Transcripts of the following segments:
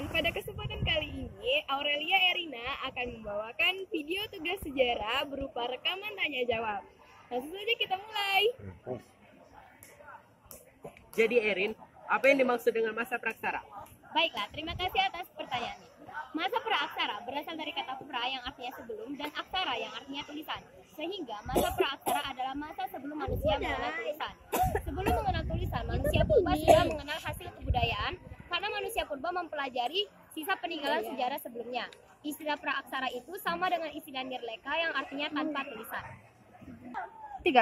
teman-teman, pada kesempatan kali ini Aurelia Erina akan membawakan video tugas sejarah berupa rekaman tanya jawab. Langsung saja kita mulai. Jadi Erin, apa yang dimaksud dengan masa praksara? Baiklah, terima kasih atas pertanyaannya. Masa praaksara berasal dari kata pra yang artinya sebelum dan aksara yang artinya tulisan. Sehingga masa praaksara adalah masa sebelum manusia mengenal tulisan. Sebelum mengenal tulisan, manusia purba sudah mengenal hasil kebudayaan karena manusia purba mempelajari sisa peninggalan sejarah sebelumnya. Istilah praaksara itu sama dengan istilah nirleka yang artinya tanpa tulisan. 2.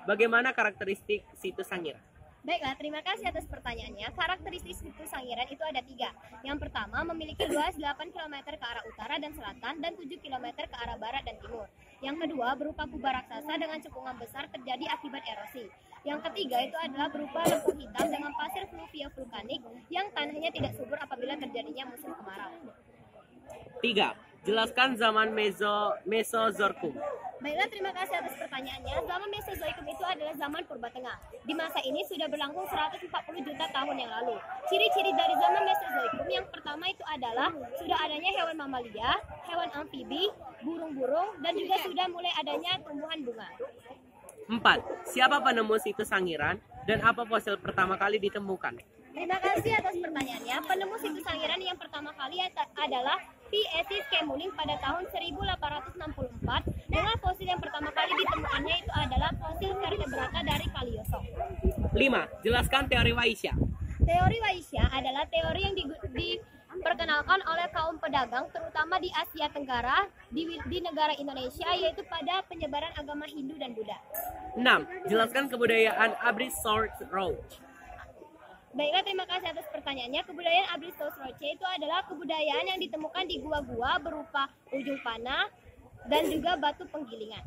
Bagaimana karakteristik situs Sangiran? Baiklah, terima kasih atas pertanyaannya. Karakteristik situs Sangiran itu ada 3. Yang pertama, memiliki luas 8 km ke arah utara dan selatan dan 7 km ke arah barat dan timur. Yang kedua, berupa kubah raksasa dengan cekungan besar terjadi akibat erosi. Yang ketiga itu adalah berupa lempung hitam dengan pasir fluvia vulkanik yang tanahnya tidak subur apabila terjadinya musim kemarau. 3. Jelaskan zaman Mesozoikum. Baiklah, terima kasih atas pertanyaannya. Zaman Mesozoikum itu adalah zaman purba tengah. Di masa ini sudah berlangsung 140 juta tahun yang lalu. Ciri-ciri dari zaman Mesozoikum yang pertama itu adalah sudah adanya hewan mamalia, hewan amfibi, burung-burung, dan juga sudah mulai adanya tumbuhan bunga. 4. Siapa penemu situs Sangiran dan apa fosil pertama kali ditemukan? Terima kasih atas pertanyaannya. Penemu situs Sangiran yang pertama kali adalah P. Esis Kemuling pada tahun 1864 dengan fosil yang pertama kali ditemukannya itu adalah fosil vertebrata dari Kaliosok. 5. Jelaskan teori Waisya. Teori Waisya adalah teori yang diperkenalkan oleh kaum pedagang terutama di Asia Tenggara di negara Indonesia yaitu pada penyebaran agama Hindu dan Buddha. 6. Jelaskan kebudayaan Abristol Roach. Baiklah, terima kasih atas pertanyaannya. Kebudayaan Abristol Roach itu adalah kebudayaan yang ditemukan di gua-gua berupa ujung panah dan juga batu penggilingan.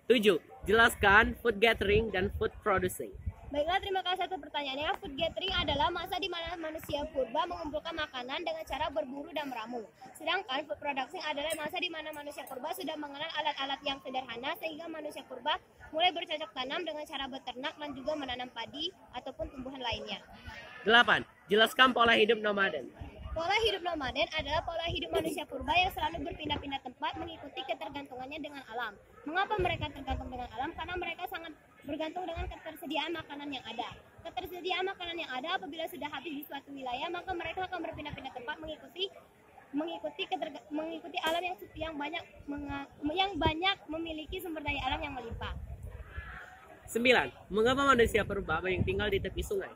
7. Jelaskan food gathering dan food producing. Baiklah, terima kasih atas pertanyaannya. Food gathering adalah masa di mana manusia purba mengumpulkan makanan dengan cara berburu dan meramu. Sedangkan food producing adalah masa di mana manusia purba sudah mengenal alat-alat yang sederhana sehingga manusia purba mulai bercocok tanam dengan cara beternak dan juga menanam padi ataupun tumbuhan lainnya. 8. Jelaskan pola hidup nomaden. Pola hidup nomaden adalah pola hidup manusia purba yang selalu berpindah-pindah tempat mengikuti ketergantungannya dengan alam. Mengapa mereka tergantung dengan alam? Karena mereka sangat bergantung dengan ketersediaan makanan yang ada. Ketersediaan makanan yang ada apabila sudah habis di suatu wilayah, maka mereka akan berpindah-pindah tempat mengikuti alam yang banyak memiliki sumber daya alam yang melimpah. 9. Mengapa manusia purba banyak tinggal di tepi sungai?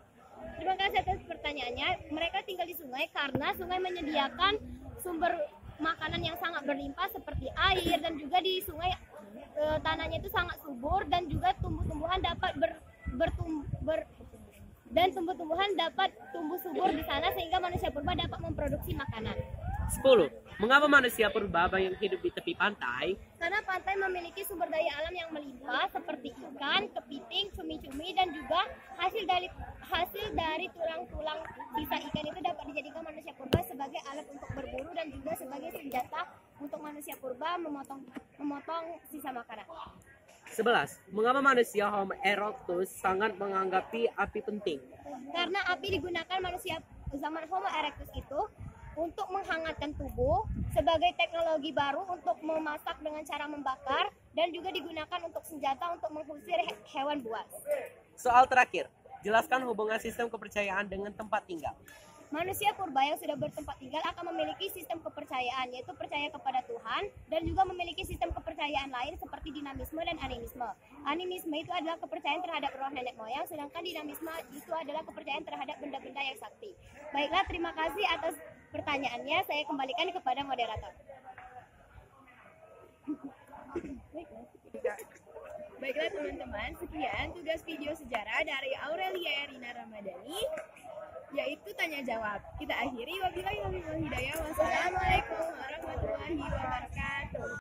Terima kasih atas pertanyaannya. Mereka tinggal di sungai karena sungai menyediakan sumber makanan yang sangat berlimpah seperti air dan juga di sungai tanahnya itu sangat subur dan juga tumbuh-tumbuhan dapat tumbuh-tumbuhan dapat tumbuh subur di sana sehingga manusia purba dapat memproduksi makanan. 10. Mengapa manusia purba banyak hidup di tepi pantai? Karena pantai memiliki sumber daya alam yang melimpah seperti ikan, kepiting, cumi-cumi dan juga hasil dari tulang-tulang sisa ikan itu dapat dijadikan manusia purba sebagai alat untuk berburu dan juga sebagai senjata untuk manusia purba memotong sisa makanan. 11. Mengapa manusia Homo erectus sangat menganggap api penting? Karena api digunakan manusia zaman Homo erectus itu untuk menghangatkan tubuh sebagai teknologi baru untuk memasak dengan cara membakar dan juga digunakan untuk senjata untuk mengusir hewan buas. Soal terakhir, jelaskan hubungan sistem kepercayaan dengan tempat tinggal. Manusia purba yang sudah bertempat tinggal akan memiliki sistem kepercayaan yaitu percaya kepada Tuhan dan juga memiliki sistem kepercayaan lain seperti dinamisme dan animisme. Animisme itu adalah kepercayaan terhadap roh nenek moyang, sedangkan dinamisme itu adalah kepercayaan terhadap benda-benda yang sakti. Baiklah, terima kasih atas pertanyaannya. Saya kembalikan kepada moderator. Baiklah teman-teman, sekian tugas video sejarah dari Aurelia Erina Ramadhani, yaitu tanya jawab. Kita akhiri, wabillahi taufiq wal hidayah. Wassalamualaikum warahmatullahi wabarakatuh.